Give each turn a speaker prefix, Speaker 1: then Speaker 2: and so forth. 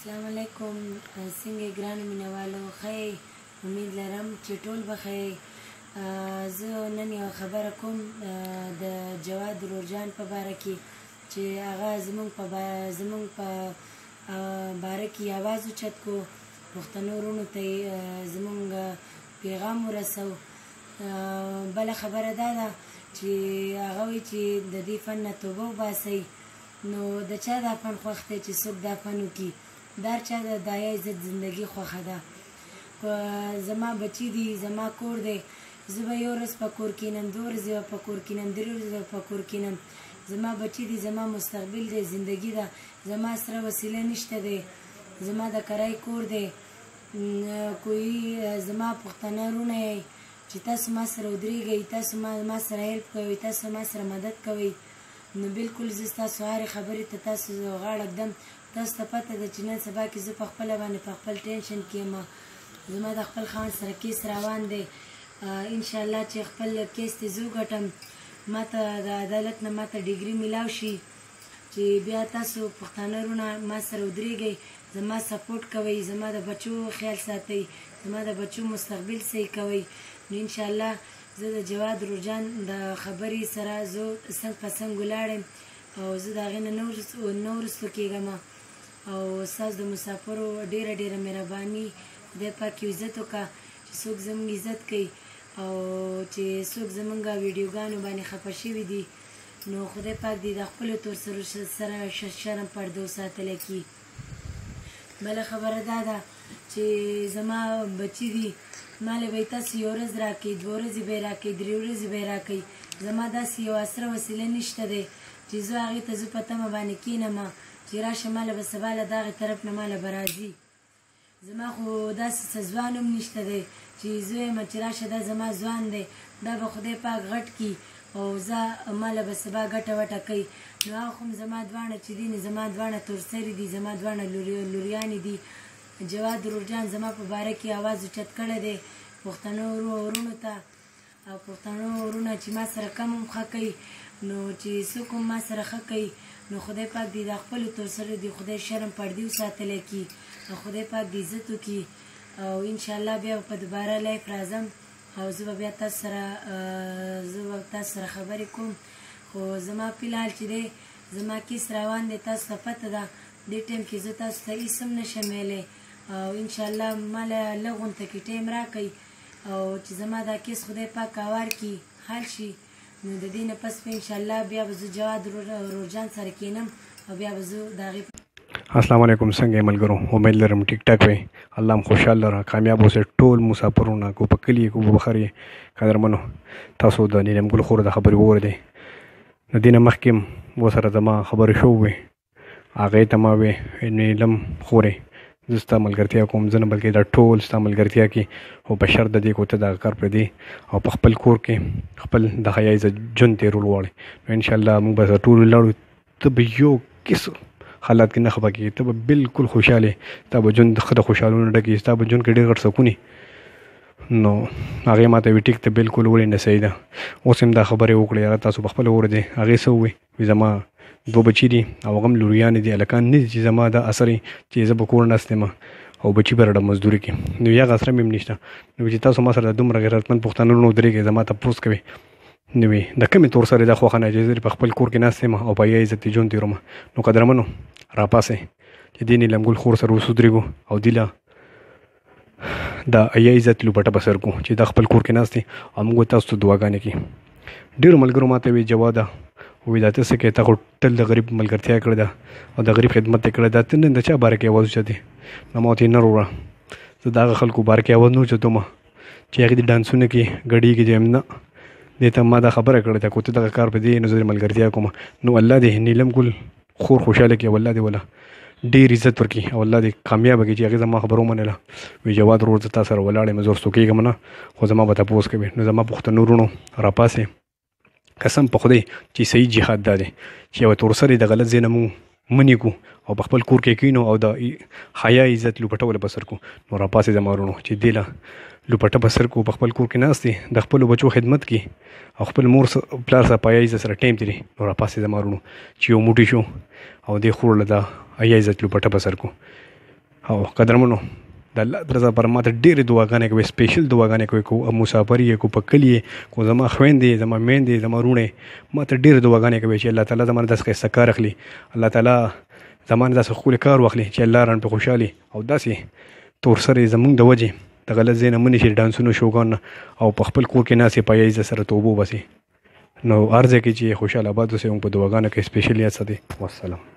Speaker 1: السلام علیکم. څنګه ګرانو مینوالو ښه یې؟ امید لرم چې ټول به ښه یې. زه نن یوه خبره کوم د جواد دروغجان په باره کې چې هغه زمونږ په باره کې آواز اوچت کو، پښتنو وروڼو ته یې زمونږ پیغام ورسو. بله خبره دا ده چې هغه وایي چې د دې فن نه توبه وباسئ. نو د چا دا فن خوښ دی چې څوک دا فن وکړي؟ دا هر چا د دایه عزت زندګي خوښه ده. زما بچي دي، زما کور دی، زه به یو ورځ په کور کښېنم، 2 ورځې به په کور کښېنم، 3 ورځې به په کور کښېنم. زما بچي دي، زما مستقبل دی، زندګي ده. زما سره وسیله نشته دی، زما د کرای کور دی. کوئی زما پښتانه وروڼه یئ چې تاسو ما سره ودرېږئ، تاسو ما سره هیلپ کوئ، تاسو ما سره مدد کوئ، نو بالکل زه ستاسو هرې خبرې ته تاسو غاړه ږدم. تاسو ته پته ده چې نن سبا کې زه په خپله باندې په خپل ټینشن کې یم. زما د خپل خاوند سره کیس روان دی. انشاءالله چې خپل کیس ته زه وګټم، ما ته د عدالت نه ما ته ډیګري میلاو شي چې بیا تاسو پښتانه وروڼه ما سره ودرېږئ، زما سپورټ کوئ، زما د بچو خیال ساتئ، زما د بچو مستقبل صحیح کوئ. نو انشاءالله زه د جواد دروغجان د خبرې سره زه څنګ په څنګ ولاړ یم او زه د هغې نه نه وروستو کېږم. او ستاسو د مسافرو ډېره ډېره مهرباني، خدای پاک یو عزت وکړه چې څوک زموږ عزت کوي او چې څوک زموږ ویډیوګانو باندې خفه شوي دي، نو خدای پاک دې د خپلو تور سره شرم پرده وساتلی کړي. بله خبره دا ده چې زما بچي دي، ما له به یې تاسو یو ورځ راکړئ، 2 ورځې به یې راکړئ، 3 ورځې به یې راکړئ. زما داسې یو اسره وسیله نشته دی چې زه هغې ته زه په تمه باندې کښېنم چې راشه ما له به سبا له دغې طرف نه ما له به راځي. زما خو داسې څه ځوان هم نشته دی چې زه وایم چې راشه دا زما ځوان دی، دا به خدای پاک غټ کړي او زه ما له به سبا ګټه وټه کوي. نو هغه خو زما دواړه چې دي، زما دواړه تورسري دي، زما دواړه لوریانې دي. جواد دروغجان زما په باره کې آواز اوچت کړی دی پښتنو وروڼو ته، او پښتنو وروڼه چې ما سره کم هم ښه کوي، نو چې څوک هم ما سره ښه کوي، نو خدای پاک دې د خپلو تورسرو دې خدای شرم پردې وساتلی کړي او خدای پاک دې عزت وکړي. او انشاءالله بیا په دوباره لایف راځم او زه به بیا تاسو سره خبرې کوم. خو زما فلحال چې دی زما کیس روان دی، تاسو ته پته ده دې ټایم کې زه تاسو ته هېڅ هم نشم ویلی. او انشاءالله ما له لږ غونته کې ټایم راکئ او چې زما دا کیس خدای پاک هوار کړي، حل شي، نو د دې نه پس به انشاءالله بیا به زه جواد دروغجان سره کښېنم او بیا به زه د هغې.
Speaker 2: السلام علیکم. څنګه یې ملګرو؟ امید لرم ټیک ټاک وئ. الله هم خوشحاله را کامیاب اوسئ. ټول مسافرونه کو په کلي کو په بخر یې قدرمنو، تاسو د نیلم ګل خور د خبرې واورېدئ. د دې نه مخکې هم ورسره زما خبرې شوې وې، هغې ته ما وې نیلم خورې زه ستا ملګرتیا کوم، زه نه بلکې دا ټول ستا ملګرتیا کې، خو په شرط د دې کو ته دغه کار پرېږدې او په خپل کور کې خپل د حیا عزت ژوند تېرول غواړې. نو انشاءالله موږ به ټول ولاړو، ته به یو کس حالات کې نه خفه کېږي، ته به بالکل خوشحاله، ستا به ژوند ښه د خوشحالونو ډک وي، ستا به ژوند کې ډېر غټ سکون وي. نو هغې ما ته وي ټیک ته بالکل ولې نه صحیح ده. اوس هم دا خبرې وکړې، هغه تاسو په خپله واورېدئ. هغې څه ووایي؟ زما 2 بچي دي او هغه هم لوریانې دي، هلکان نه دي چې زما دا اثر چې زه په کور ناست یم او بچي به راډه مزدوري کړي. نو هغه اثر مې هم نشته. نو چې تاسو ما سره دومره غیرتمند پښتانه وروڼه ودرېږئ، زما تپوس کوئ، نو د کومې طور سره دا خوښه نه چې زه په خپل کور کې ناست یم او په یا عزت ژوند تېروم. نو قدرمنو راپاسئ چې دې نیلم ګل خور سره اوس ودرېږو او دې له د یا عزت لوپټه په سر کړو چې دا خپل کور کې ناست دی او موږ تاسو ته دعاګانې کړي. ډېرو ملګرو ما ته وایي جواده وایي دا ته څه کوې، تا خو تل د غریب ملګرتیا کړې ده او د غریب خدمت یې کړی ده، ته نن د چا باره کې اواز اوچتې؟ نو ما ورته نه وروړه، زه د هغه خلکو باره کې اواز نه اوچتوم چې هغې د ډانسونه کې ګډېږي چې نه، دې ته ما دا خبره کړې ده، که ته دغه کار پرېږدې نو زه ملګرتیا کوم. نو الله دې نیلم ګل خور خوشحاله کړي او الله دې وله ډېر عزت ورکړي او الله دې کامیابه کړي چې هغې زما خبره ومنله. وایي جواد ورور زه تا سره ولاړ یم، زه ورستو کېږم نه، خو زما به تپوس کوي. نو زما پښتنو وروڼو راپاسئ، قسم په خدای چې صحیح جهاد دا دی چې یوه تورسرې د غلط ځای نه مونږ منې کړو او په خپل کور کې کښېنو او د حیا عزت لوپټوله په سر کړو. نو راپاسئ زما وروڼو چې دې له لوپټه په سر کړو، په خپل کور کې ناست دی، د خپلو بچو خدمت کړي او خپل مور پلار سره په حیا عزت سره ټایم تېري. نو راپاسئ زما وروڼو چې یو موټی شو او دې خور له د حیا عزت لوپټه په سر کړو. او قدرمنو د الله درزه پر ماته ډېرې دعاګانې کوي، سپیشل دعاګانې کوي، کو مسافر یې، کو په کلي یې، کو زما خویندې، زما میندې، زما وروڼې ماته ډېرې دعاګانې کوي چې الله تعالی زما نه داسې ښایسته کار اخلي، الله تعالی زما نه داسې ښکلی کار واخلي چې الله رانه پرې خوشحالي او داسې تور سرې زمونږ د وجې د غلط ځای نه منې شي ډانسونو شوګان او په خپل کور کې ناستې په عزت سره توبه وباسي. نو هر ځای کې چې خوشحال آباد اوسئ، موږ په دعاګانو کې سپیشل یاد ساتئ. والسلام.